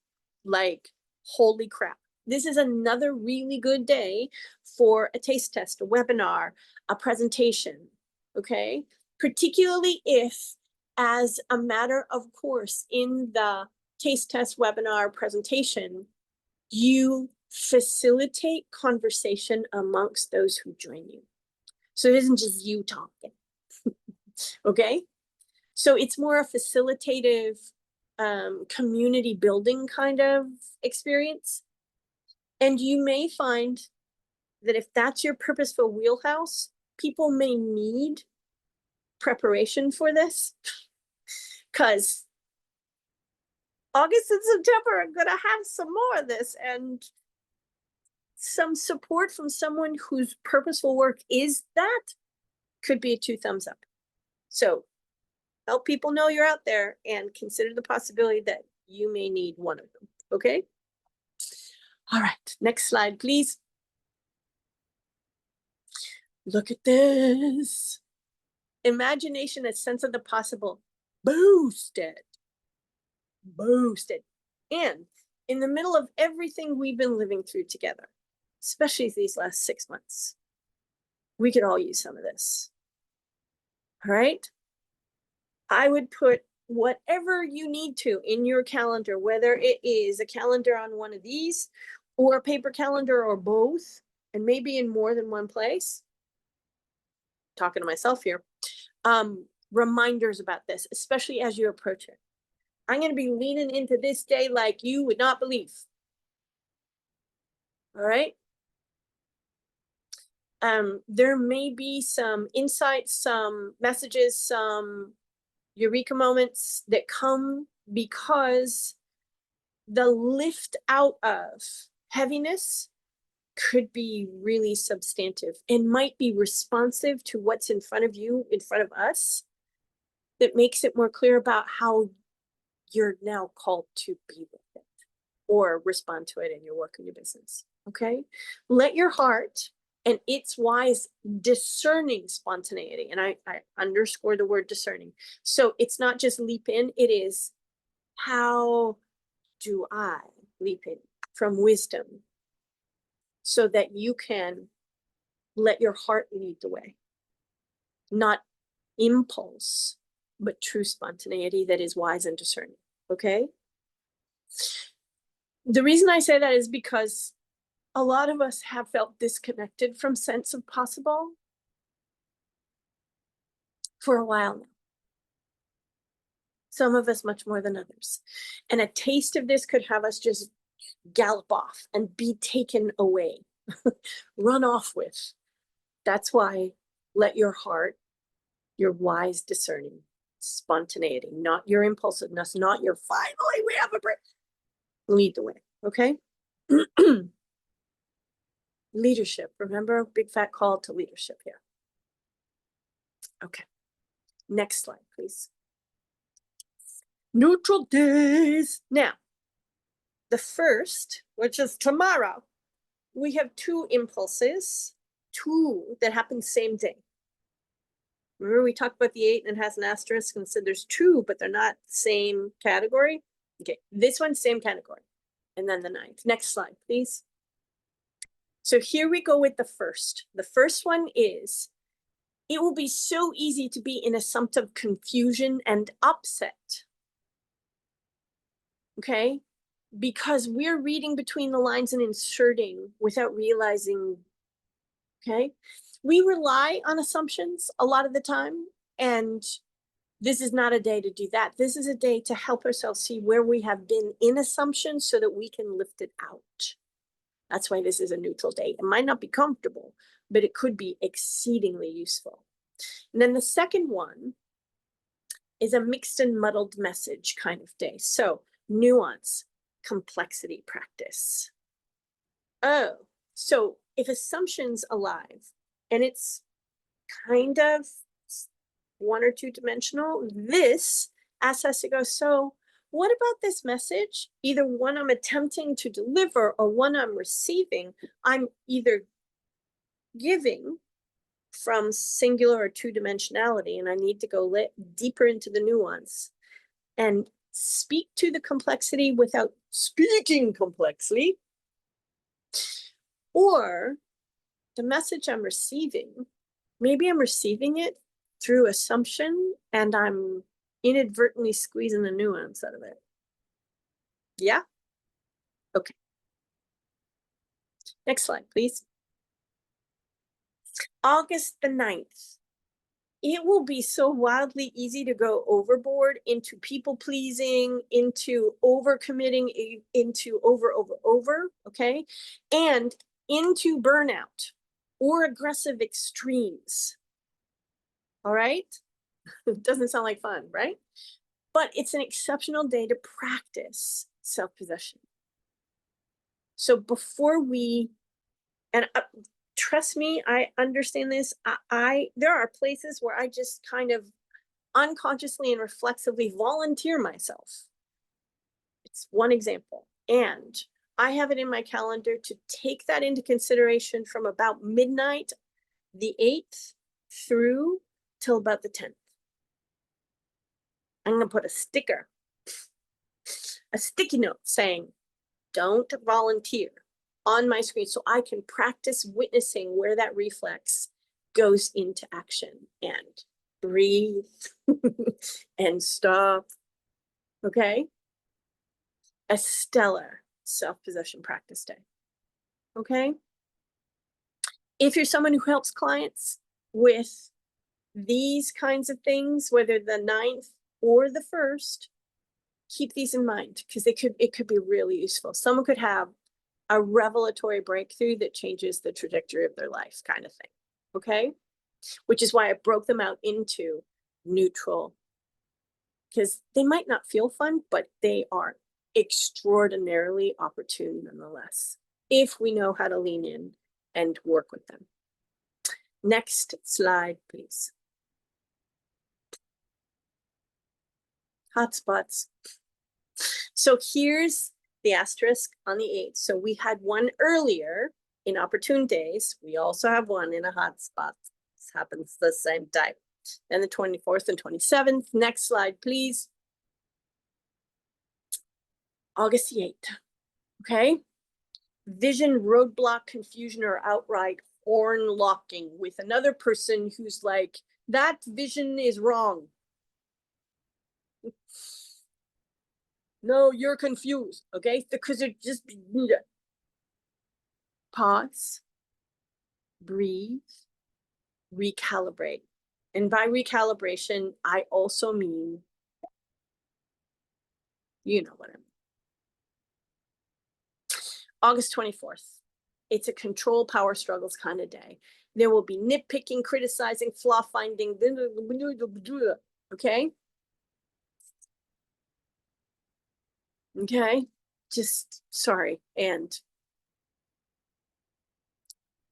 Like, holy crap. This is another really good day for a taste test, a webinar, a presentation. Okay? Particularly if, as a matter of course, in the taste test, webinar, presentation, you facilitate conversation amongst those who join you. So it isn't just you talking. Okay? So it's more a facilitative, community building kind of experience. And you may find that if that's your purposeful wheelhouse, people may need preparation for this, because August and September are going to have some more of this, and some support from someone whose purposeful work is that could be a 2 thumbs up. So help people know you're out there and consider the possibility that you may need one of them. Okay? All right, next slide, please. Look at this. Imagination, a sense of the possible, boosted. And in the middle of everything we've been living through together, especially these last 6 months, we could all use some of this. All right? I would put whatever you need to in your calendar, whether it is a calendar on one of these or a paper calendar or both, and maybe in more than one place. Talking to myself here. Reminders about this, especially as you approach it. I'm going to be leaning into this day like you would not believe. All right? There may be some insights, some messages, some eureka moments that come because the lift out of heaviness could be really substantive and might be responsive to what's in front of you, in front of us, that makes it more clear about how you're now called to be with it or respond to it in your work and your business. Okay. Let your heart and its wise discerning spontaneity. And I underscore the word discerning. So it's not just leap in, it is how do I leap in from wisdom so that you can let your heart lead the way, not impulse, but true spontaneity that is wise and discerning. Okay. The reason I say that is because a lot of us have felt disconnected from sense of possible for a while now. Some of us much more than others. And a taste of this could have us just gallop off and be taken away, run off with. That's why let your heart, your wise discerning spontaneity, not your impulsiveness, not your finally we have a break, lead the way. Okay. Leadership. Remember, big fat call to leadership here. Okay. Next slide, please. Neutral days. Now, the first, which is tomorrow, we have two impulses, two that happen same day. Remember we talked about the 8 and it has an asterisk and said there's two, but they're not same category. Okay, this one's same category. And then the 9th. Next slide, please. So here we go with the first. The first one is, it will be so easy to be in assumptive confusion and upset. Okay? Because we're reading between the lines and inserting without realizing, okay? We rely on assumptions a lot of the time, and this is not a day to do that. This is a day to help ourselves see where we have been in assumptions so that we can lift it out. That's why this is a neutral day. It might not be comfortable, but it could be exceedingly useful. And then the second one is a mixed and muddled message kind of day. So nuance, complexity practice. Oh, so if assumption's alive and it's kind of 1 or 2 dimensional, this asks us to go, so what about this message? Either one I'm attempting to deliver or one I'm receiving, I'm either giving from singular or 2-dimensionality, and I need to go deeper into the nuance and speak to the complexity without speaking complexly, or the message I'm receiving, maybe I'm receiving it through assumption and I'm inadvertently squeezing the nuance out of it. Yeah? Okay. Next slide, please. August the 9th. It will be so wildly easy to go overboard into people pleasing, into overcommitting, into over, okay? And into burnout or aggressive extremes. All right? It doesn't sound like fun, right? But it's an exceptional day to practice self-possession. So before we, and trust me, I understand this. There are places where I just kind of unconsciously and reflexively volunteer myself. It's one example. And I have it in my calendar to take that into consideration from about midnight, the 8th through till about the 10th. I'm going to put a sticky note saying, don't volunteer on my screen so I can practice witnessing where that reflex goes into action and breathe and stop. Okay? A stellar self-possession practice day. Okay? If you're someone who helps clients with these kinds of things, whether the 9th or the 1st, keep these in mind because it could be really useful. Someone could have a revelatory breakthrough that changes the trajectory of their life, kind of thing. Okay? Which is why I broke them out into neutral, because they might not feel fun, but they are extraordinarily opportune nonetheless, if we know how to lean in and work with them. Next slide, please. Hotspots. So here's the asterisk on the 8th. So we had one earlier in opportune days. We also have one in a hotspot. This happens the same time. Then the 24th and 27th. Next slide, please. August the 8th. Okay. Vision roadblock confusion or outright horn locking with another person who's like, that vision is wrong. No, you're confused. Okay. Because it just pause, breathe, recalibrate. And by recalibration, I also mean, you know what I mean. August 24th. It's a control power struggles kind of day. There will be nitpicking, criticizing, flaw finding. Okay. Okay. Just sorry. And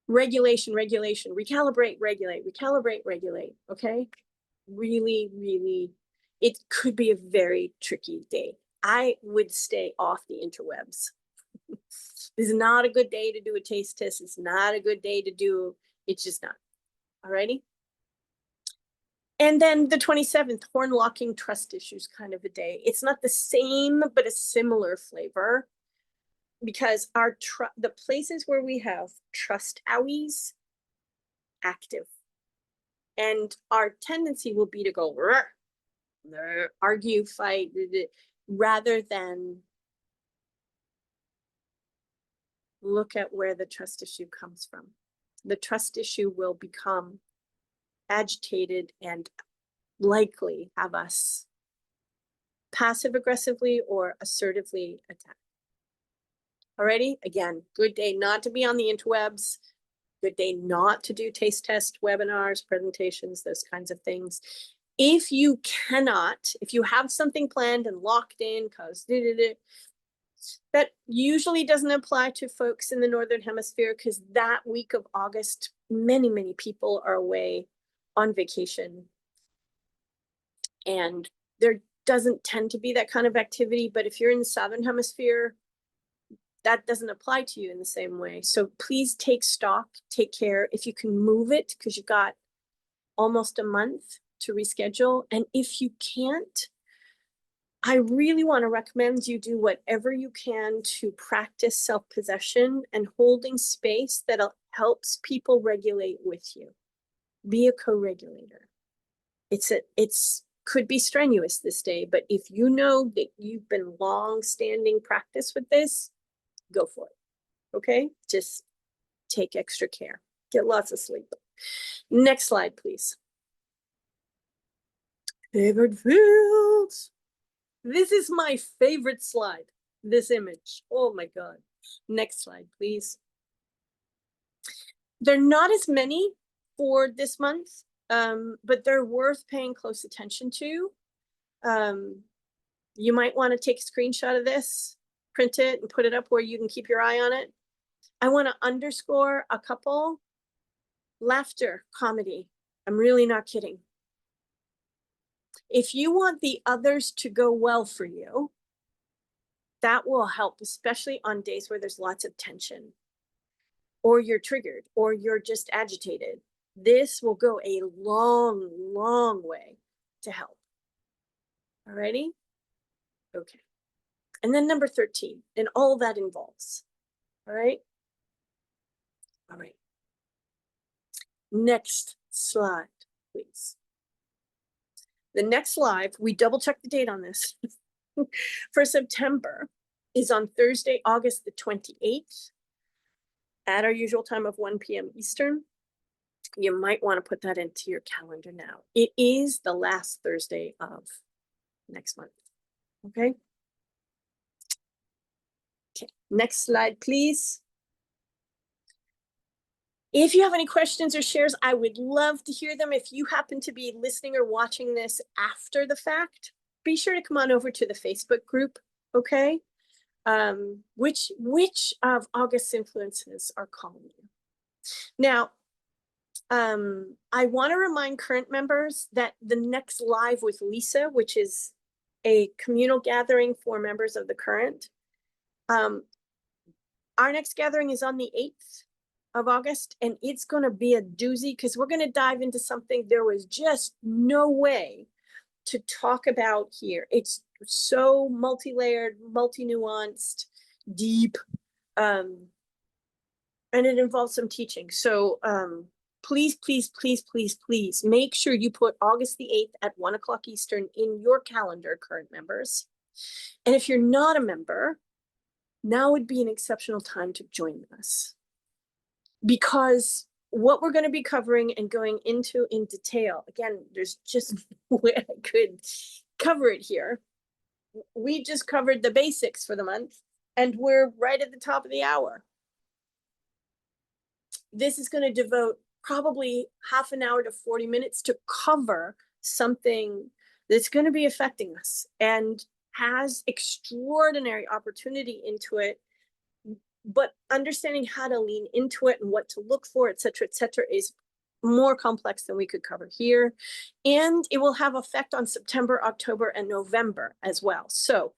regulation, recalibrate, regulate. Okay. Really, really, it could be a very tricky day. I would stay off the interwebs. This is not a good day to do a taste test. It's not a good day to do, it's just not. Alrighty. And then the 27th, horn locking, trust issues kind of a day. It's not the same, but a similar flavor, because the places where we have trust owies active, and our tendency will be to go argue, fight, rather than look at where the trust issue comes from. The trust issue will become agitated and likely have us passive aggressively or assertively attack. Alrighty, again, good day not to be on the interwebs, good day not to do taste test webinars, presentations, those kinds of things. If you cannot, if you have something planned and locked in, because that usually doesn't apply to folks in the Northern Hemisphere, because that week of August, many people are away on vacation. And there doesn't tend to be that kind of activity, but if you're in the Southern Hemisphere, that doesn't apply to you in the same way. So please take stock, take care. If you can move it, because you've got almost a month to reschedule. And if you can't, I really want to recommend you do whatever you can to practice self-possession and holding space that helps people regulate with you. Be a co-regulator. It's could be strenuous this day, but if you know that you've been long-standing practice with this, go for it. Okay? Just take extra care. Get lots of sleep. Next slide, please. Favoured Fields. This is my favorite slide, this image. Oh my God. Next slide, please. They're not as many for this month, but they're worth paying close attention to. You might want to take a screenshot of this, print it, and put it up where you can keep your eye on it. I want to underscore a couple. Laughter, comedy. I'm really not kidding. If you want the others to go well for you, that will help, especially on days where there's lots of tension, or you're triggered, or you're just agitated. This will go a long way to help. Alrighty? Okay. And then number 13, and all that involves. All right? All right. Next slide, please. The next live, we double check the date on this, for September is on Thursday, August the 28th at our usual time of 1 p.m. Eastern. You might want to put that into your calendar now. It is the last Thursday of next month. Okay. Okay, next slide, please. If you have any questions or shares, I would love to hear them. If you happen to be listening or watching this after the fact, be sure to come on over to the Facebook group, okay? Which of August's influences are calling you? Now, I want to remind current members that the next live with Lisa, which is a communal gathering for members of the current. Our next gathering is on the 8th of August, and it's going to be a doozy because we're going to dive into something there was just no way to talk about here. It's so multi-layered, multi-nuanced, deep, and it involves some teaching. So please, please, please, please, please make sure you put August the 8th at 1 o'clock Eastern in your calendar, current members. And if you're not a member, now would be an exceptional time to join us, because what we're going to be covering and going into in detail, again, there's just no way I could cover it here. We just covered the basics for the month, and we're right at the top of the hour. This is going to devote probably half an hour to 40 minutes to cover something that's going to be affecting us and has extraordinary opportunity into it, but understanding how to lean into it and what to look for, et cetera, is more complex than we could cover here. And it will have effect on September, October, and November as well. So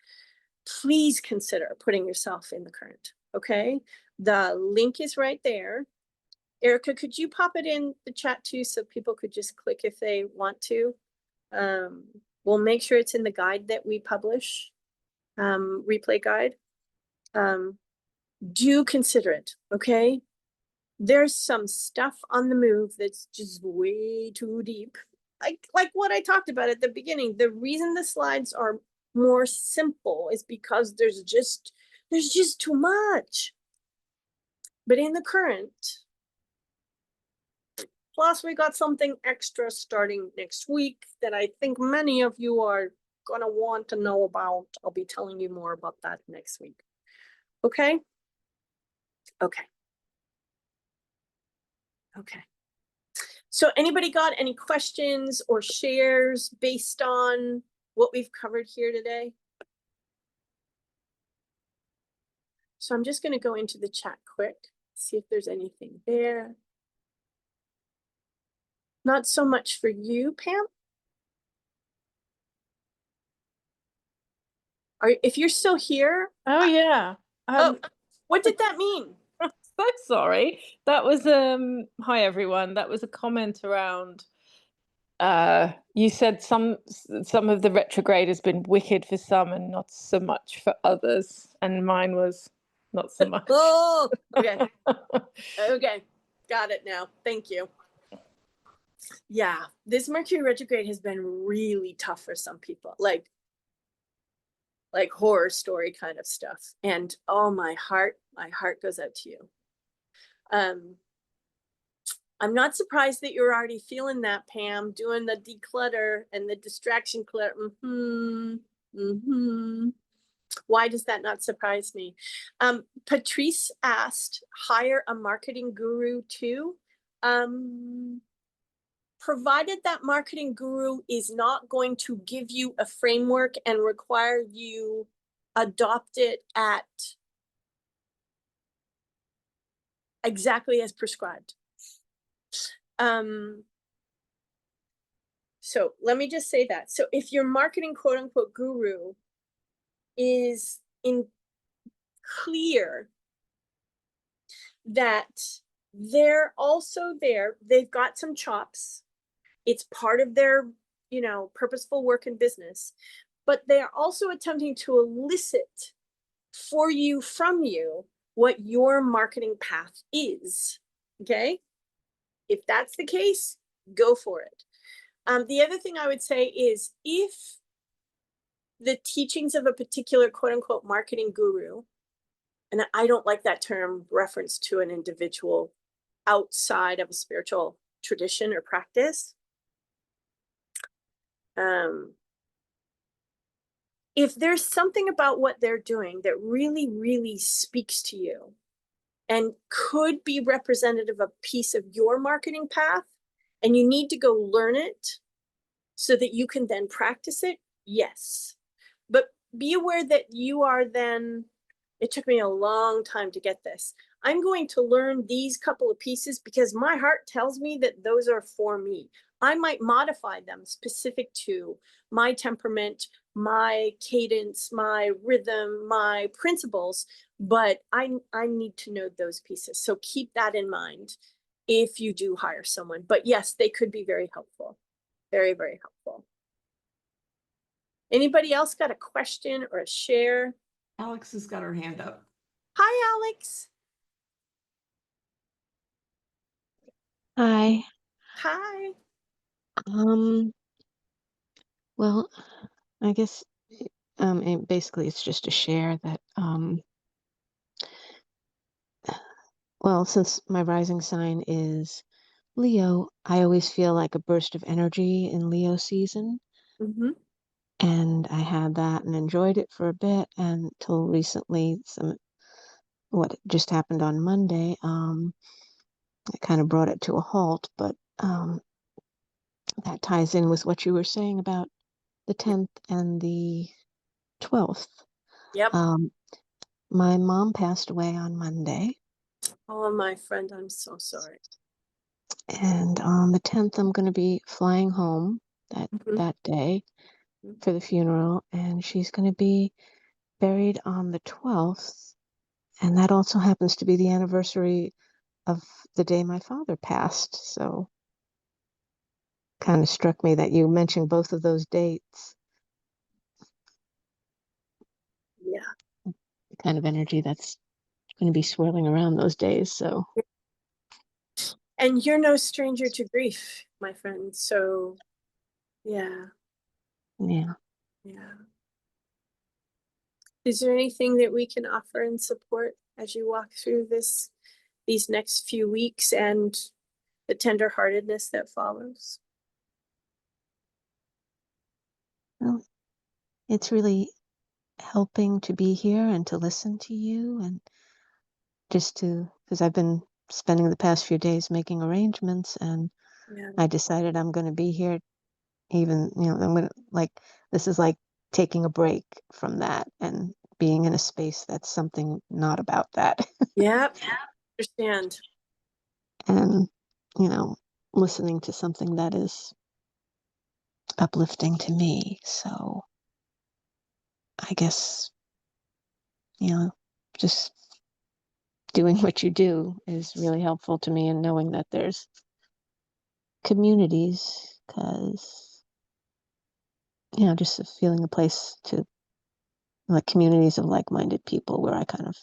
please consider putting yourself in the current, okay? The link is right there. Erica, could you pop it in the chat too, so people could just click if they want to? We'll make sure it's in the guide that we publish, replay guide. Do consider it, okay? There's some stuff on the move that's just way too deep. Like what I talked about at the beginning. The reason the slides are more simple is because there's just too much. But in the current, plus we got something extra starting next week that I think many of you are gonna want to know about. I'll be telling you more about that next week. Okay? Okay. Okay. So anybody got any questions or shares based on what we've covered here today? So I'm just going to go into the chat quick, see if there's anything there. Not so much for you, Pam. If you're still here. Oh, yeah. What did that mean? So sorry. That was hi everyone. That was a comment around you said some of the retrograde has been wicked for some and not so much for others, and mine was not so much. Oh, okay. Okay, got it now. Thank you. Yeah, this Mercury retrograde has been really tough for some people, like horror story kind of stuff. And oh, my heart goes out to you. I'm not surprised that you're already feeling that, Pam, doing the declutter and the distraction clutter. Why does that not surprise me? Patrice asked, hire a marketing guru too. Provided that marketing guru is not going to give you a framework and require you adopt it at exactly as prescribed. So let me just say that. So if your marketing quote unquote guru is clear that they're also there, they've got some chops, it's part of their, purposeful work in business, but they're also attempting to elicit for you, from you, what your marketing path is, okay? If that's the case, go for it. The other thing I would say is, if the teachings of a particular quote unquote marketing guru, and I don't like that term reference to an individual outside of a spiritual tradition or practice. If there's something about what they're doing that really, really speaks to you and could be representative of a piece of your marketing path, and you need to go learn it so that you can then practice it, yes. But be aware that you are then, it took me a long time to get this. I'm going to learn these couple of pieces because my heart tells me that those are for me. I might modify them specific to my temperament, my cadence, my rhythm, my principles, but I need to know those pieces. So keep that in mind if you do hire someone. But yes, they could be very helpful. Very, very helpful. Anybody else got a question or a share? Alex has got her hand up. Hi, Alex. Hi. Hi. Well, I guess and basically it's just to share that well, since my rising sign is Leo, I always feel like a burst of energy in Leo season, Mm-hmm. and I had that and enjoyed it for a bit until recently what just happened on Monday, it kind of brought it to a halt, but that ties in with what you were saying about the 10th and the 12th. Yep. My mom passed away on Monday, Oh, my friend, I'm so sorry. and on the 10th, I'm going to be flying home Mhm. that day Mhm. for the funeral, and she's going to be buried on the 12th, and that also happens to be the anniversary of the day my father passed. So, kind of struck me that you mentioned both of those dates. Yeah. The kind of energy that's going to be swirling around those days. So, And you're no stranger to grief, my friend. So, yeah. yeah. Yeah. Is there anything that we can offer and support as you walk through these next few weeks and the tenderheartedness that follows? Well, it's really helping to be here and to listen to you, and just because I've been spending the past few days making arrangements, and Yeah. I decided I'm going to be here, even, I'm going to, like, this is like taking a break from that and being in a space that's something not about that. Yep. Understand. And, listening to something that is uplifting to me. So I guess, just doing what you do is really helpful to me, and knowing that there's communities, because, just feeling a place to, like, communities of like-minded people where I kind of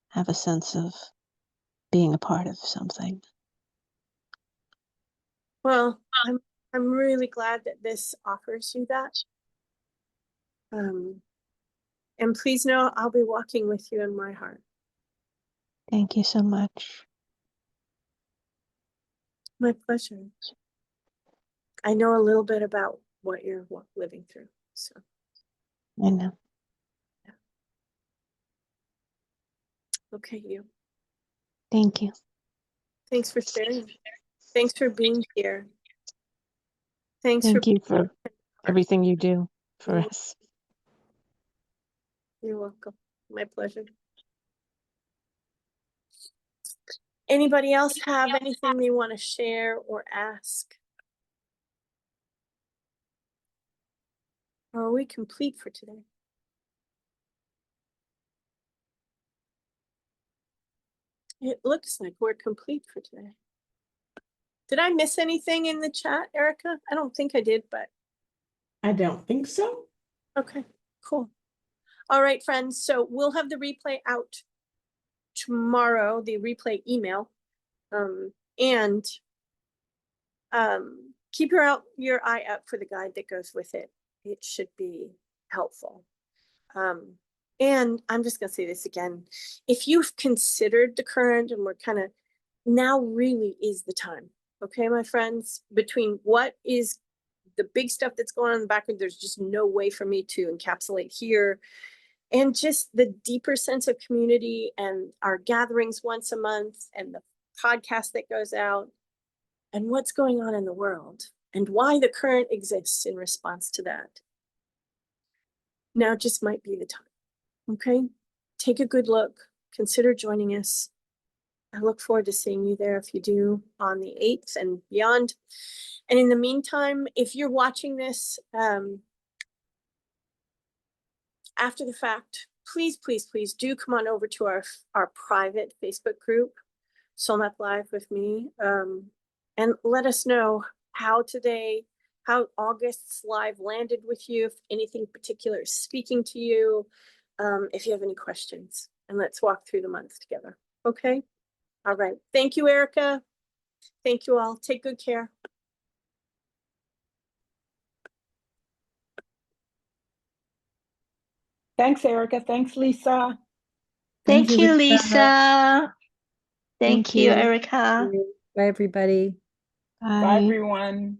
have a sense of being a part of something. Well, I'm really glad that this offers you that. And please know I'll be walking with you in my heart. Thank you so much. My pleasure. I know a little bit about what you're living through. So, I know. okay, you. Thank you. Thanks for sharing. Thanks for being here. Thanks Thank you for heart. everything you do for us. You're welcome. My pleasure. Anybody else have anything they want to share or ask? Or are we complete for today? It looks like we're complete for today. Did I miss anything in the chat, Erica? I don't think I did, but I don't think so. okay, cool. All right, friends. So we'll have the replay out tomorrow, the replay email. And keep your eye out for the guide that goes with it. It should be helpful. And I'm just going to say this again. If you've considered the current, and we're kind of, now really is the time. Okay, my friends, between what is the big stuff that's going on in the background, there's just no way for me to encapsulate here. And just the deeper sense of community and our gatherings once a month and the podcast that goes out and what's going on in the world and why the current exists in response to that. Now just might be the time. Okay, take a good look, consider joining us. I look forward to seeing you there if you do on the 8th and beyond. And in the meantime, if you're watching this after the fact, please, please, please do come on over to our private Facebook group, Soul Map Live with me, and let us know how August's live landed with you, if anything particular is speaking to you, if you have any questions, and let's walk through the month together. Okay? All right. Thank you, Erica. Thank you all. Take good care. Thanks, Erica. Thanks, Lisa. Thank you, Lisa. Thank you, you. Erica. Bye, everybody. Bye, everyone.